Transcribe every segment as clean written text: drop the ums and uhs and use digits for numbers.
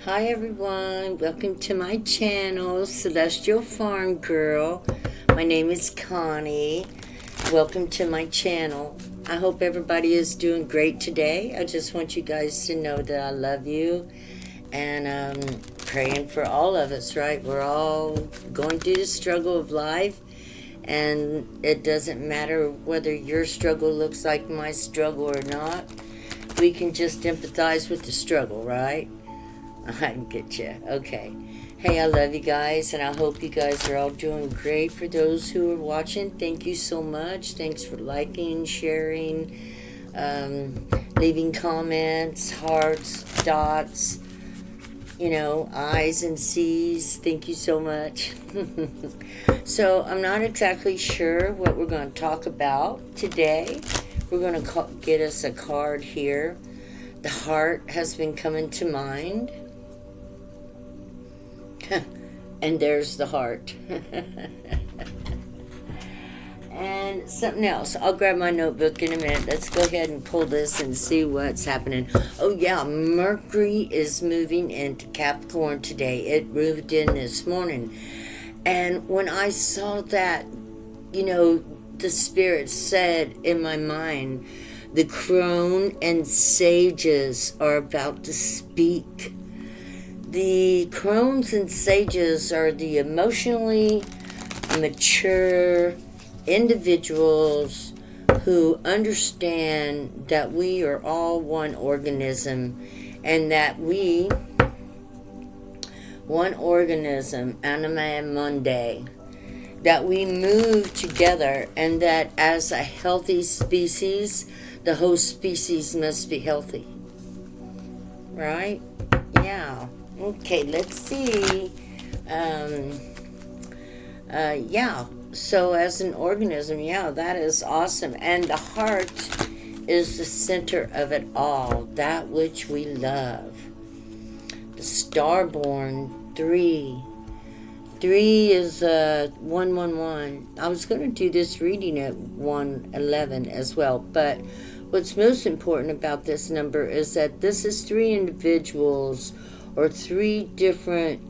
Hi everyone, welcome to my channel, Celestial Farm Girl. My name is Connie. Welcome to my channel. I hope everybody is doing great today. I just want you guys to know that I love you and praying for all of us, right? We're all going through the struggle of life, and it doesn't matter whether your struggle looks like my struggle or not. We can just empathize with the struggle, right? I get you. Okay. Hey, I love you guys, and I hope you guys are all doing great. For those who are watching, thank you so much. Thanks for liking, sharing, leaving comments, hearts, dots, I's and C's. Thank you so much. So, I'm not exactly sure what we're going to talk about today. We're going to get us a card here. The heart has been coming to mind. And there's the heart. And something else. I'll grab my notebook in a minute. Let's go ahead and pull this and see what's happening. Oh yeah, Mercury is moving into Capricorn today. It moved in this morning. And when I saw that, the Spirit said in my mind, the CRONES and SAGES are about to speak. The CRONES and SAGES are the emotionally mature individuals who understand that we are all one organism, and that one organism, anima mundi, that we move together, and that as a healthy species, the whole species must be healthy. Right? Yeah. Okay, let's see. Yeah. So as an organism, yeah, that is awesome. And the heart is the center of it all, that which we love. The starborn 3. 3 is 111. I was going to do this reading at 111 as well, but what's most important about this number is that this is 3 individuals, or 3 different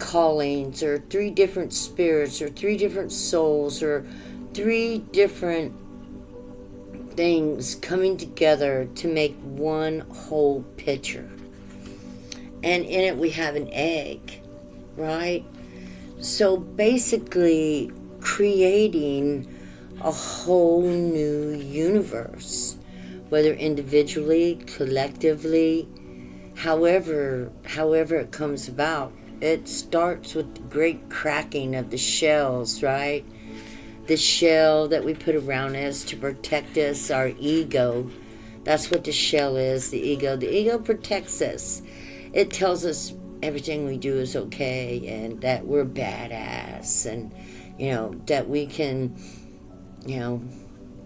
callings, or 3 different spirits, or 3 different souls, or 3 different things coming together to make one whole picture. And in it we have an egg, right? So basically creating a whole new universe, whether individually, collectively, however it comes about. It starts with the great cracking of the shells, right? The shell that we put around us to protect us, our ego. That's what the shell is, the ego. The ego protects us. It tells us everything we do is okay, and that we're badass, and, that we can,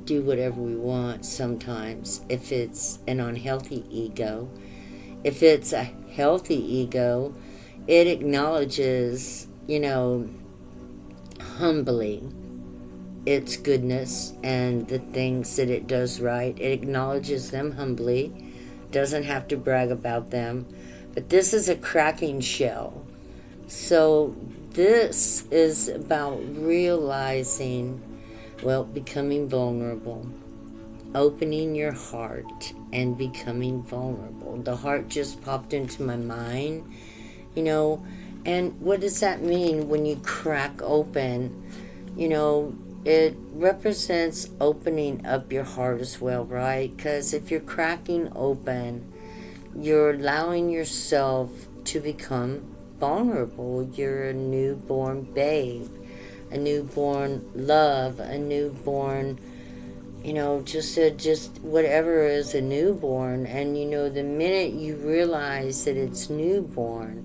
do whatever we want sometimes, if it's an unhealthy ego. If it's a healthy ego, it acknowledges, humbly its goodness and the things that it does right. It acknowledges them humbly, doesn't have to brag about them. But this is a cracking shell. So this is about realizing, becoming vulnerable. Opening your heart and becoming vulnerable. The heart just popped into my mind, and what does that mean when you crack open? It represents opening up your heart as well, right? Because if you're cracking open, you're allowing yourself to become vulnerable. You're a newborn babe, a newborn love, a newborn, just whatever is a newborn. And the minute you realize that it's newborn,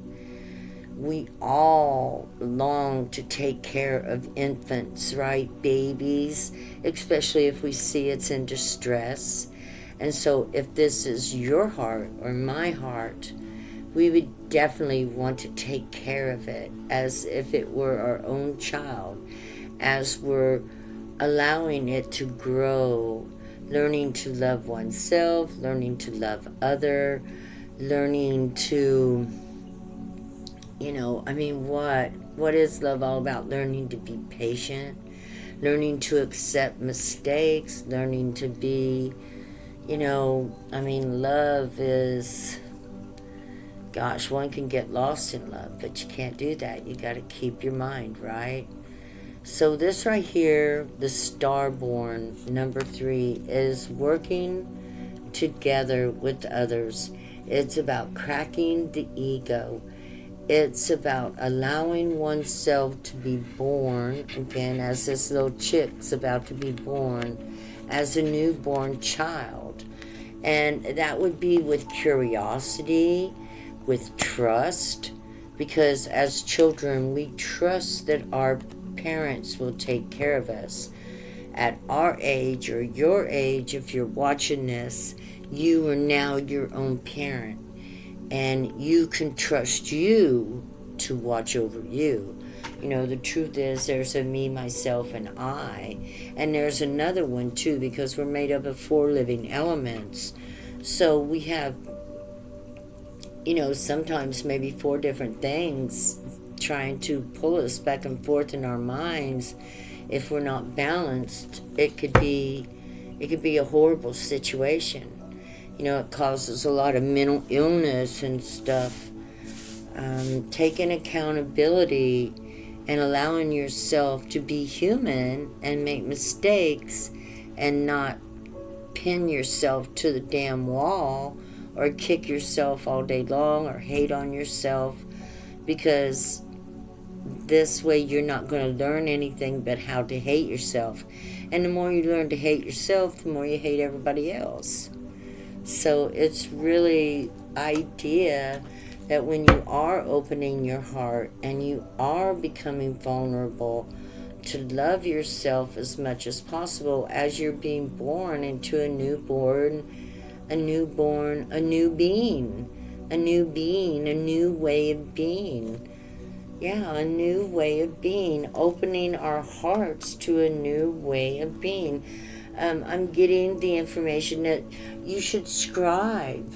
we all long to take care of infants, right? Babies, especially if we see it's in distress. And so if this is your heart or my heart, we would definitely want to take care of it as if it were our own child, as we're allowing it to grow, learning to love oneself, learning to love other, learning to, you know, I mean, what is love all about? Learning to be patient, learning to accept mistakes, learning to be, you know, I mean, love is, gosh, one can get lost in love, but you can't do that. You got to keep your mind right. So this right here, the Starborn, number 3, is working together with others. It's about cracking the ego. It's about allowing oneself to be born, again, as this little chick's about to be born, as a newborn child. And that would be with curiosity, with trust, because as children, we trust that our parents will take care of us. At our age, or your age, if you're watching this, you are now your own parent. And you can trust you to watch over you. You know, the truth is there's a me, myself, and I. And there's another one too, because we're made up of 4 living elements. So we have, you know, sometimes maybe 4 different things trying to pull us back and forth in our minds. If we're not balanced, it could be a horrible situation. You know, it causes a lot of mental illness and stuff. Taking accountability and allowing yourself to be human and make mistakes and not pin yourself to the damn wall or kick yourself all day long or hate on yourself, because this way you're not going to learn anything but how to hate yourself. And the more you learn to hate yourself, the more you hate everybody else. So it's really idea that when you are opening your heart and you are becoming vulnerable, to love yourself as much as possible as you're being born into a new being, a new way of being. Yeah, a new way of being, opening our hearts to a new way of being. I'm getting the information that you should scribe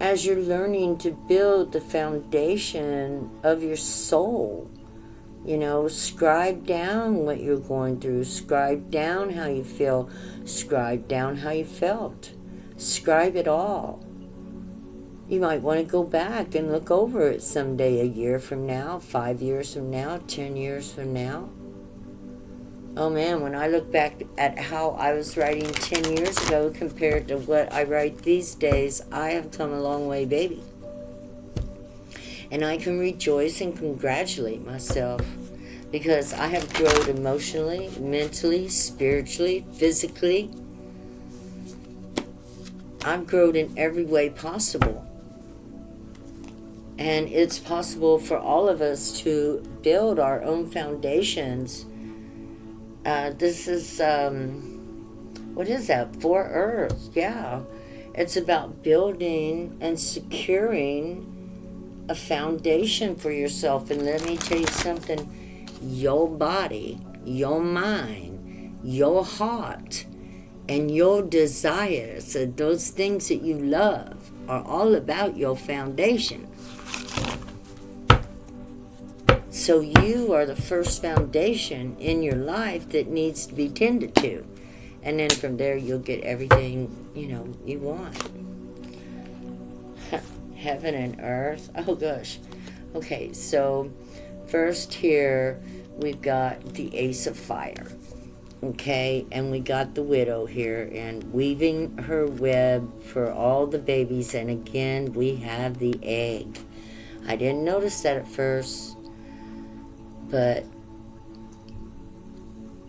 as you're learning to build the foundation of your soul. You know, scribe down what you're going through. Scribe down how you feel. Scribe down how you felt. Scribe it all. You might want to go back and look over it someday, a year from now, 5 years from now, 10 years from now. Oh man, when I look back at how I was writing 10 years ago compared to what I write these days, I have come a long way, baby. And I can rejoice and congratulate myself because I have grown emotionally, mentally, spiritually, physically. I've grown in every way possible. And it's possible for all of us to build our own foundations. This is, what is that? For Earth, yeah. It's about building and securing a foundation for yourself. And let me tell you something, your body, your mind, your heart, and your desires, those things that you love, are all about your foundation. So you are the first foundation in your life that needs to be tended to. And then from there you'll get everything, you want. Heaven and earth. Oh gosh. Okay, so first here we've got the Ace of Fire. Okay, and we got the widow here and weaving her web for all the babies. And again, we have the egg. I didn't notice that at first, but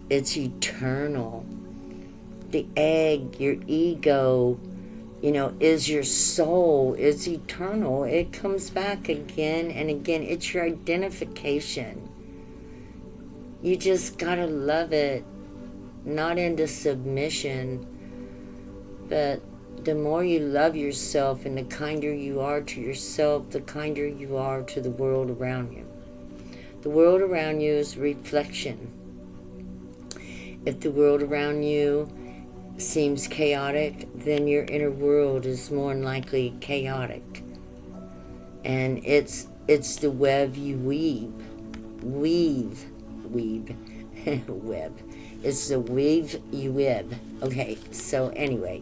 it's eternal. The egg, your ego, is your soul. It's eternal. It comes back again and again. It's your identification. You just gotta love it. Not into submission, but the more you love yourself and the kinder you are to yourself, the kinder you are to the world around you. The world around you is reflection. If the world around you seems chaotic, then your inner world is more than likely chaotic. And it's the web you weave. Web. It's the weave you web. Okay, so anyway.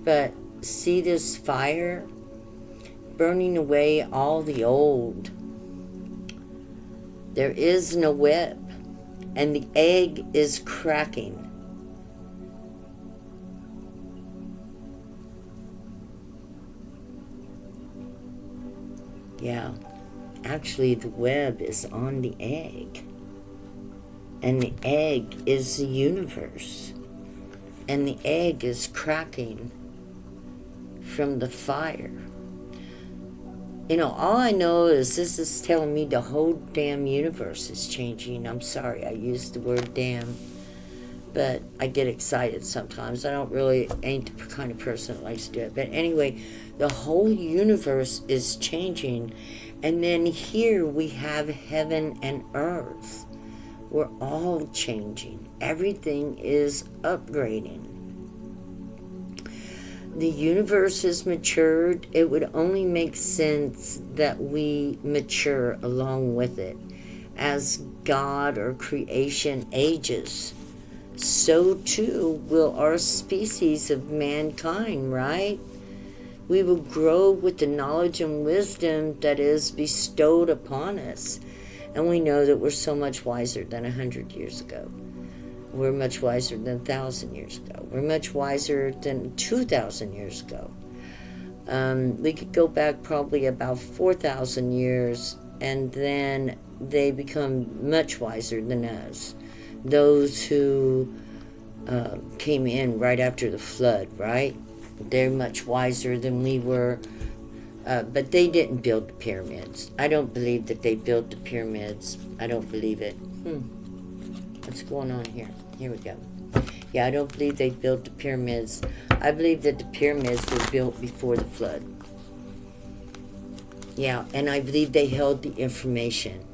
But see this fire burning away all the old. There is no web. And the egg is cracking. Yeah, actually the web is on the egg. And the egg is the universe. And the egg is cracking from the fire. You know, all I know is this is telling me the whole damn universe is changing. I'm sorry I used the word damn, but I get excited sometimes. Ain't the kind of person that likes to do it. But anyway, the whole universe is changing. And then here we have heaven and earth. We're all changing. Everything is upgrading. The universe has matured. It would only make sense that we mature along with it. As God or creation ages, so too will our species of mankind, right? We will grow with the knowledge and wisdom that is bestowed upon us. And we know that we're so much wiser than 100 years ago. We're much wiser than 1,000 years ago. We're much wiser than 2,000 years ago. We could go back probably about 4,000 years, and then they become much wiser than us. Those who came in right after the flood, right? They're much wiser than we were. But they didn't build the pyramids. I don't believe that they built the pyramids. I don't believe it. What's going on here? Here we go. Yeah, I don't believe they built the pyramids. I believe that the pyramids were built before the flood. Yeah, and I believe they held the information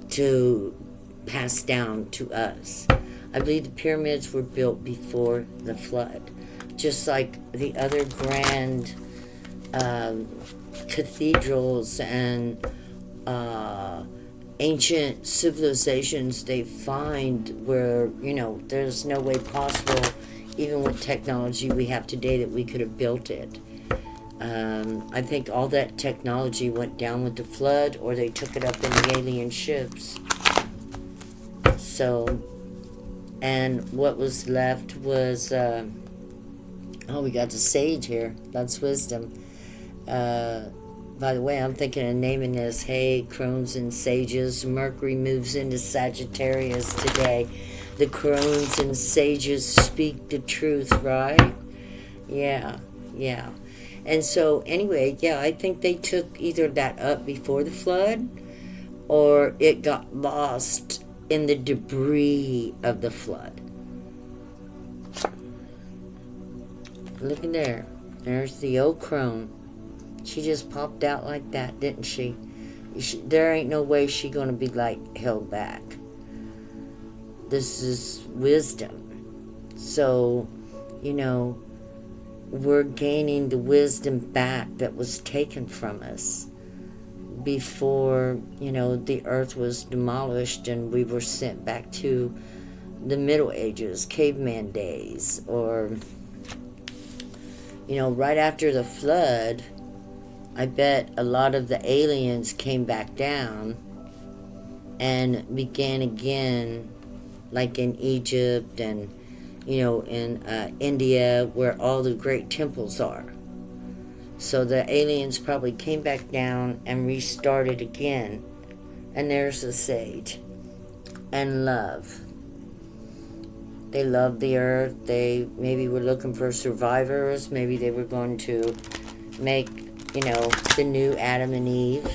to pass down to us. I believe the pyramids were built before the flood. Just like the other grand cathedrals and ancient civilizations they find where, you know, there's no way possible, even with technology we have today, that we could have built it. I think all that technology went down with the flood, or they took it up in the alien ships. So, and what was left was, we got the sage here. That's wisdom. By the way, I'm thinking of naming this, hey, Crones and Sages. Mercury moves into Sagittarius today. The Crones and Sages speak the truth, right? Yeah. And so, anyway, yeah, I think they took either that up before the flood, or it got lost in the debris of the flood. Look at there. There's the old crone. She just popped out like that, didn't she? There ain't no way she gonna be, like, held back. This is wisdom. So, you know, we're gaining the wisdom back that was taken from us before, you know, the earth was demolished and we were sent back to the Middle Ages, caveman days, or, you know, right after the flood. I bet a lot of the aliens came back down and began again, like in Egypt and, you know, in India, where all the great temples are. So the aliens probably came back down and restarted again. And there's the sage. And love. They loved the earth. They maybe were looking for survivors. Maybe they were going to make, you know, the new Adam and Eve.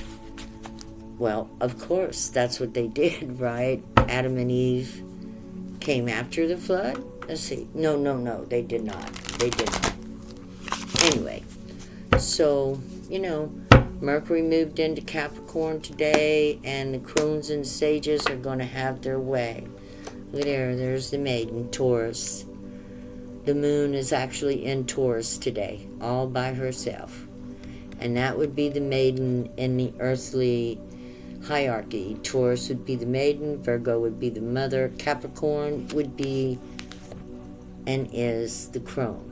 Well, of course, that's what they did, right? Adam and Eve came after the flood? Let's see. No, they did not. Anyway, so, you know, Mercury moved into Capricorn today, and the Crones and Sages are going to have their way. Look at there, there's the maiden, Taurus. the moon is actually in Taurus today, all by herself. And that would be the maiden in the earthly hierarchy. Taurus would be the maiden, Virgo would be the mother, Capricorn would be and is the crone.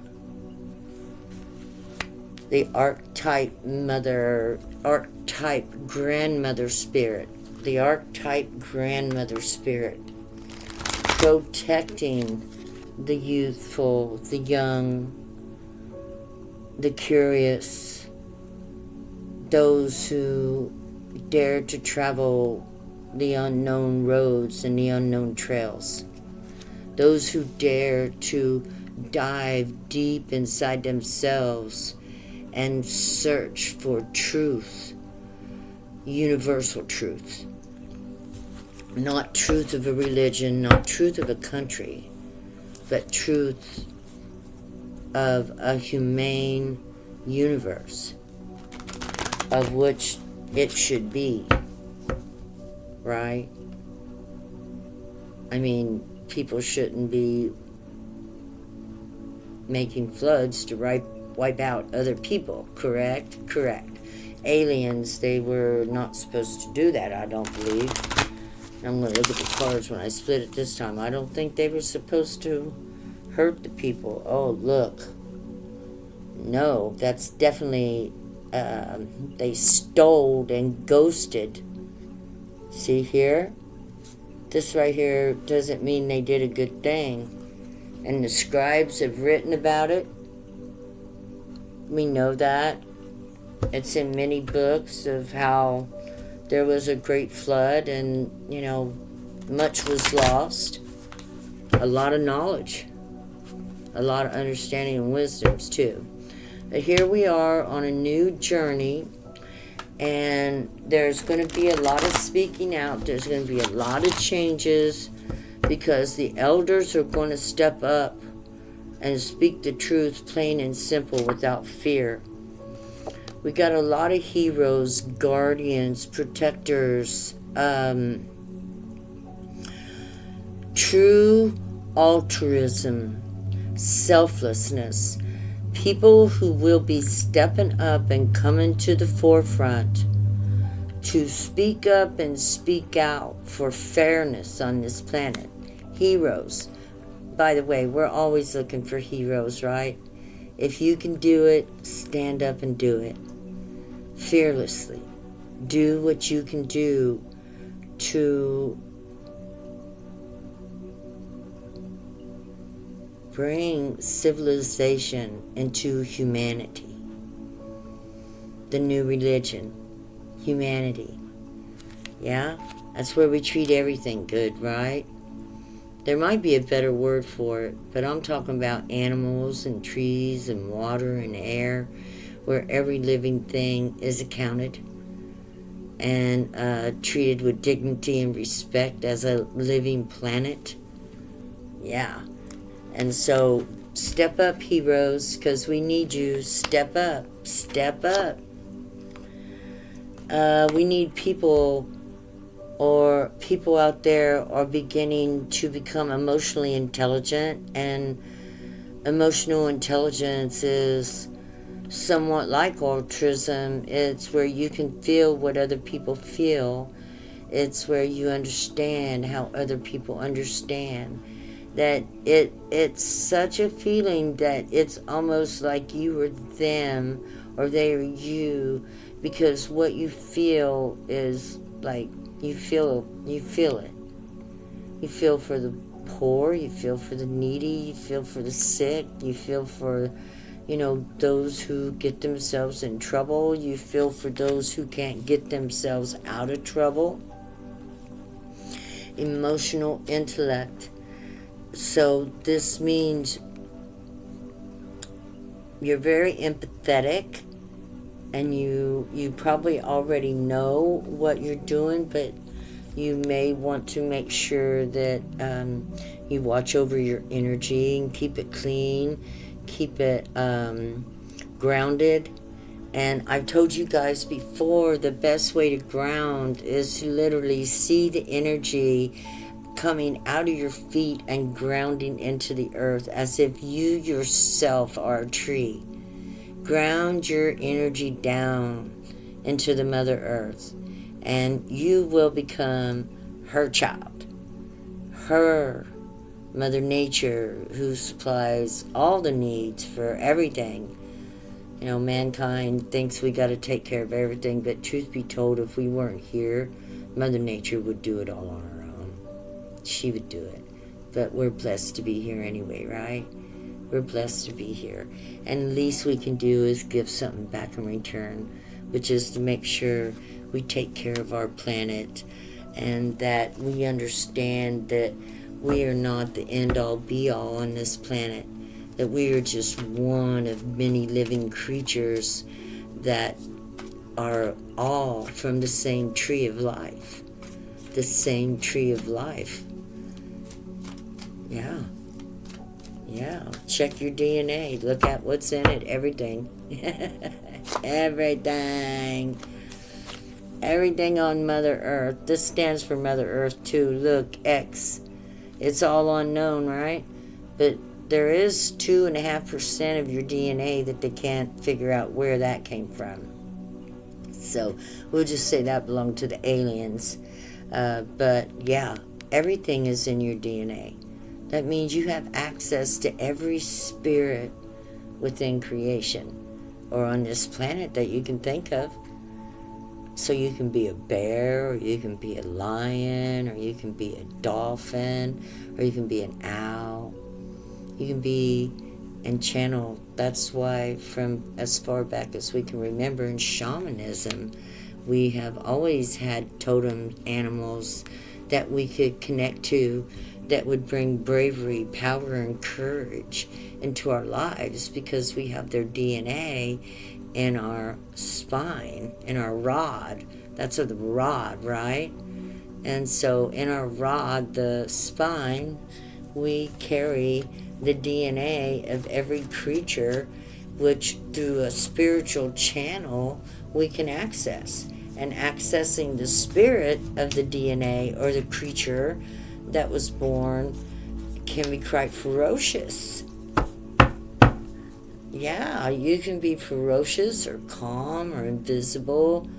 The archetype mother, archetype grandmother spirit. The archetype grandmother spirit. Protecting the youthful, the young, the curious, those who dare to travel the unknown roads and the unknown trails. Those who dare to dive deep inside themselves and search for truth, universal truth. Not truth of a religion, not truth of a country, but truth of a humane universe, of which it should be, right? I mean, people shouldn't be making floods to wipe out other people, correct? Correct. Aliens, they were not supposed to do that, I don't believe. I'm going to look at the cards when I split it this time. I don't think they were supposed to hurt the people. Oh, look. No, that's definitely, they stole and ghosted. See here? This right here doesn't mean they did a good thing. And the scribes have written about it. We know that. It's in many books of how there was a great flood and, you know, much was lost. A lot of knowledge. A lot of understanding and wisdoms, too. But here we are on a new journey. And there's going to be a lot of speaking out. There's going to be a lot of changes. Because the elders are going to step up and speak the truth plain and simple without fear. We got a lot of heroes, guardians, protectors, true altruism, selflessness, people who will be stepping up and coming to the forefront to speak up and speak out for fairness on this planet. Heroes. By the way, we're always looking for heroes, right? If you can do it, stand up and do it. Fearlessly. Do what you can do to bring civilization into humanity. The new religion. Humanity. Yeah? That's where we treat everything good, right? There might be a better word for it, but I'm talking about animals and trees and water and air, where every living thing is accounted and treated with dignity and respect as a living planet. Yeah. And so, step up, heroes, because we need you. Step up. Step up. We need people, or people out there are beginning to become emotionally intelligent, and emotional intelligence is somewhat like altruism. It's where you can feel what other people feel. It's where you understand how other people understand. That it's such a feeling that it's almost like you were them or they are you, because what you feel is like you feel it. You feel for the poor, you feel for the needy, you feel for the sick, you feel for, you know, those who get themselves in trouble, you feel for those who can't get themselves out of trouble. Emotional intellect. So this means you're very empathetic, and you probably already know what you're doing, but you may want to make sure that you watch over your energy and keep it clean, keep it grounded. And I've told you guys before, the best way to ground is to literally see the energy coming out of your feet and grounding into the earth as if you yourself are a tree. Ground your energy down into the Mother Earth, and you will become her child, her Mother Nature, who supplies all the needs for everything. You know, mankind thinks we got to take care of everything, but truth be told, if we weren't here, Mother Nature would do it all on her own. She would do it. But we're blessed to be here anyway, right? We're blessed to be here. And the least we can do is give something back in return, which is to make sure we take care of our planet and that we understand that we are not the end-all be-all on this planet, that we are just one of many living creatures that are all from the same tree of life. The same tree of life. Yeah. Yeah. Check your DNA. Look at what's in it. Everything. Everything. Everything on Mother Earth. This stands for Mother Earth too. Look, X. It's all unknown, right? But there is 2.5% of your DNA that they can't figure out where that came from. So we'll just say that belonged to the aliens. But yeah, everything is in your DNA. That means you have access to every spirit within creation or on this planet that you can think of. So you can be a bear, or you can be a lion, or you can be a dolphin, or you can be an owl. You can be and channel. That's why from as far back as we can remember in shamanism, we have always had totem animals that we could connect to that would bring bravery, power, and courage into our lives because we have their DNA in our spine, in our rod. That's the rod, right? And so in our rod, the spine, we carry the DNA of every creature, which through a spiritual channel we can access. And accessing the spirit of the DNA or the creature that was born can be quite ferocious. Yeah, you can be ferocious or calm or invisible.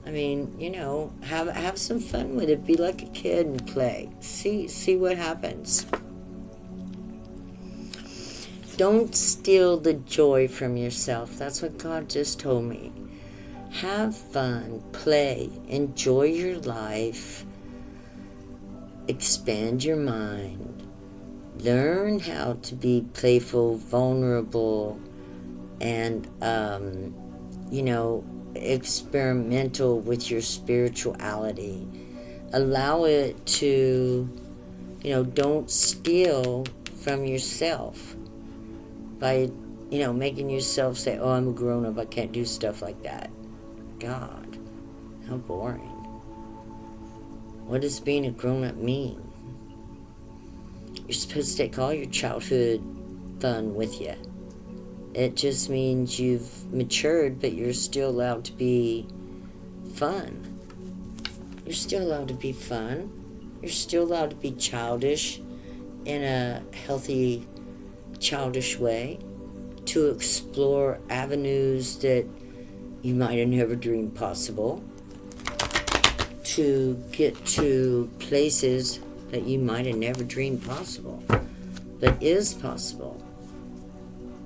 I mean, you know, have some fun with it. Be like a kid and play. See what happens. Don't steal the joy from yourself. That's what God just told me. Have fun, play, enjoy your life, expand your mind, learn how to be playful, vulnerable, and, you know, experimental with your spirituality. Allow it to, you know, don't steal from yourself by, you know, making yourself say, oh, I'm a grown-up, I can't do stuff like that. God, how boring. What does being a grown-up mean? You're supposed to take all your childhood fun with you. It just means you've matured, but you're still allowed to be fun. You're still allowed to be fun. You're still allowed to be childish in a healthy, childish way, to explore avenues that you might have never dreamed possible, to get to places that you might have never dreamed possible, but is possible.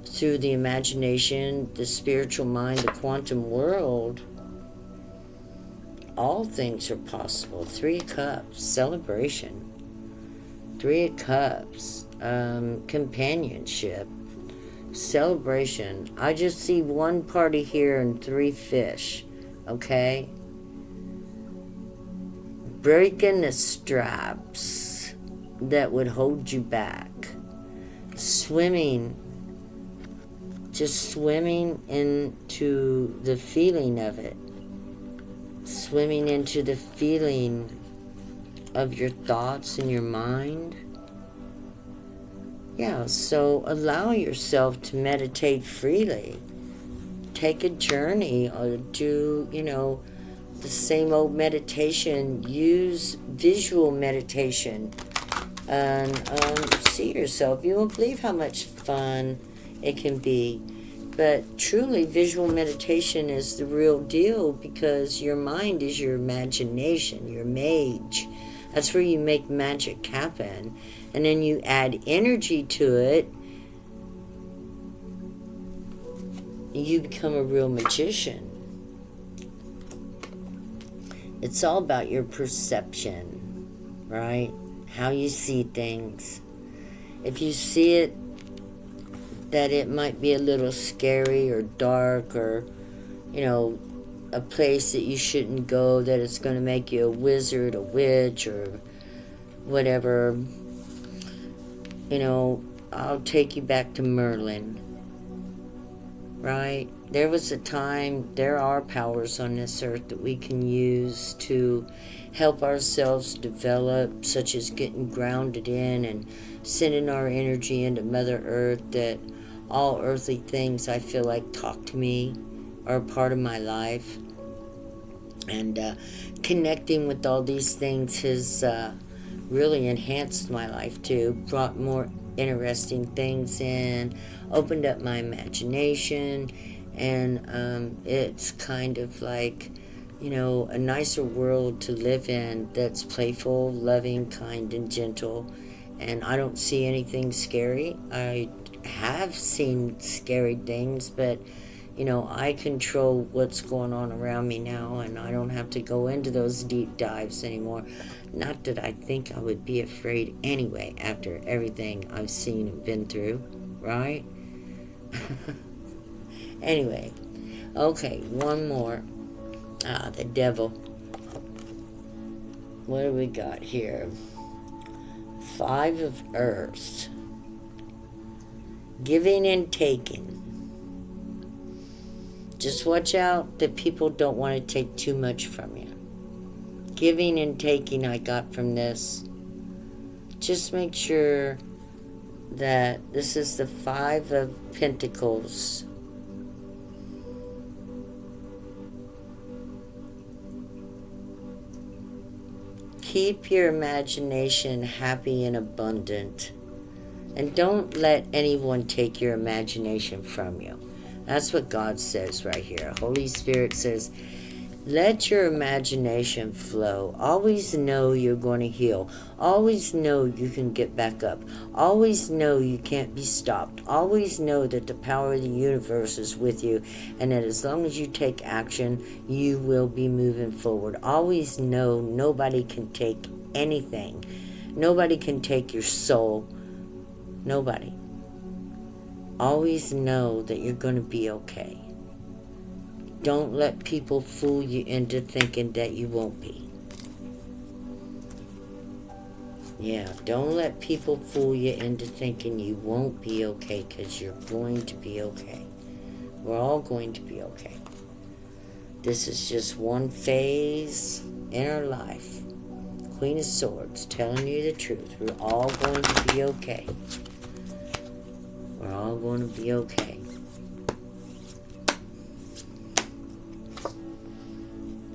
Through the imagination, the spiritual mind, the quantum world, all things are possible. 3 of Cups, celebration. 3 of Cups, companionship, celebration. I just see 1 party here and 3 fish, okay? Breaking the straps that would hold you back. Swimming, just swimming into the feeling of it. Swimming into the feeling of your thoughts and your mind. Yeah, so allow yourself to meditate freely. Take a journey or do, you know, the same old meditation. Use visual meditation And see yourself. You won't believe how much fun it can be. But truly, visual meditation is the real deal, because your mind is your imagination, your mage. That's where you make magic happen. And then you add energy to it, you become a real magician. It's all about your perception, right? How you see things. If you see it that it might be a little scary or dark, or, you know, a place that you shouldn't go, that it's going to make you a wizard, a witch, or whatever, you know, I'll take you back to Merlin, right? There was a time, there are powers on this earth that we can use to help ourselves develop, such as getting grounded in and sending our energy into Mother Earth, that all earthly things, I feel like, talk to me, are a part of my life. And connecting with all these things has really enhanced my life too, brought more interesting things in, opened up my imagination, and it's kind of like, you know, a nicer world to live in that's playful, loving, kind, and gentle. And I don't see anything scary. I have seen scary things, but, you know, I control what's going on around me now, and I don't have to go into those deep dives anymore. Not that I think I would be afraid anyway, after everything I've seen and been through, right? Anyway, okay, one more. The devil. What do we got here? 5 of Earths. Giving and taking. Just watch out that people don't want to take too much from you. Giving and taking, I got from this. Just make sure that this is the 5 of Pentacles. Keep your imagination happy and abundant. And don't let anyone take your imagination from you. That's what God says right here. Holy Spirit says, let your imagination flow. Always know you're going to heal. Always know you can get back up. Always know you can't be stopped. Always know that the power of the universe is with you, and that as long as you take action, you will be moving forward. Always know nobody can take anything. Nobody can take your soul. Nobody. Always know that you're going to be okay. Don't let people fool you into thinking that you won't be. Yeah, don't let people fool you into thinking you won't be okay, because you're going to be okay. We're all going to be okay. This is just one phase in our life. Queen of Swords, telling you the truth. We're all going to be okay. We're all going to be okay.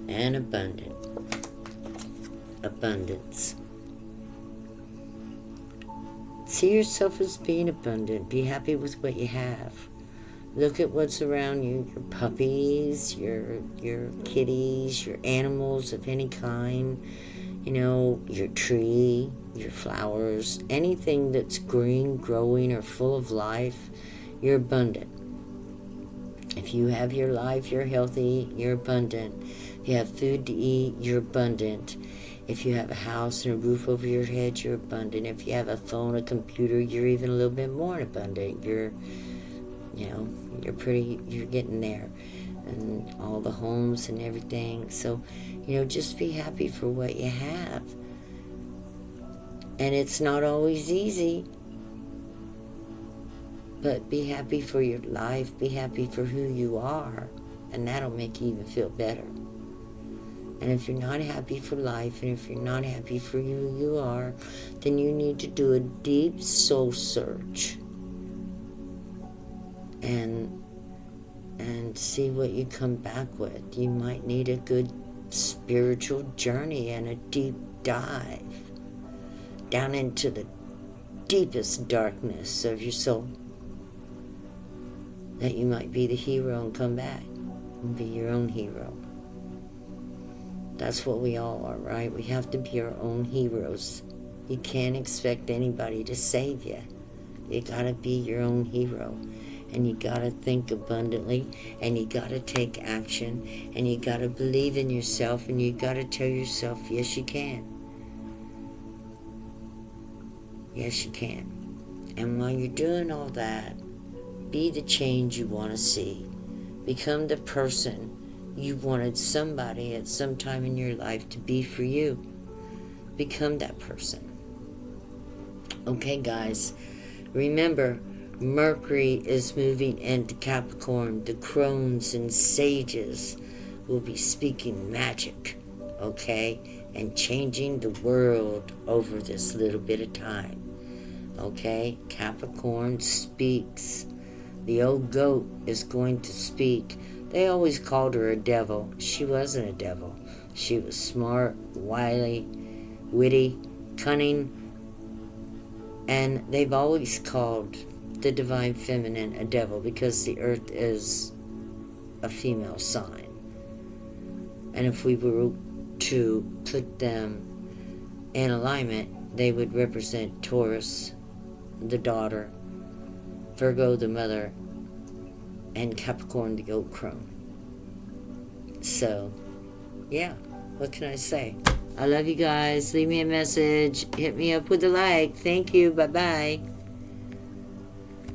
And abundance. See yourself as being abundant. Be happy with what you have. Look at what's around you. Your puppies, your kitties, your animals of any kind. You know, your tree, your flowers, anything that's green, growing, or full of life. You're abundant. If you have your life, you're healthy, you're abundant. If you have food to eat, you're abundant. If you have a house and a roof over your head, you're abundant. If you have a phone, a computer, you're even a little bit more abundant. You're getting there. And all the homes and everything. So, just be happy for what you have. And it's not always easy. But be happy for your life. Be happy for who you are. And that'll make you even feel better. And if you're not happy for life, and if you're not happy for who you are, then you need to do a deep soul search. And see what you come back with. You might need a good spiritual journey and a deep dive down into the deepest darkness of your soul, that you might be the hero and come back and be your own hero. That's what we all are, right? We have to be our own heroes. You can't expect anybody to save you. You gotta be your own hero. And you gotta think abundantly, and you gotta take action, and you gotta believe in yourself, and you gotta tell yourself, yes, you can. Yes, you can. And while you're doing all that, be the change you want to see. Become the person you wanted somebody at some time in your life to be for you. Become that person. Okay, guys. Remember, Mercury is moving into Capricorn. The Crones and Sages will be speaking magic, okay? And changing the world over this little bit of time. Okay? Capricorn speaks. The old goat is going to speak. They always called her a devil. She wasn't a devil. She was smart, wily, witty, cunning, and they've always called the divine feminine a devil because the earth is a female sign. And if we were to put them in alignment, they would represent Taurus, the daughter, Virgo, the mother, and Capricorn, the goat crone. So, yeah, what can I say? I love you guys. Leave me a message. Hit me up with a like. Thank you. Bye-bye.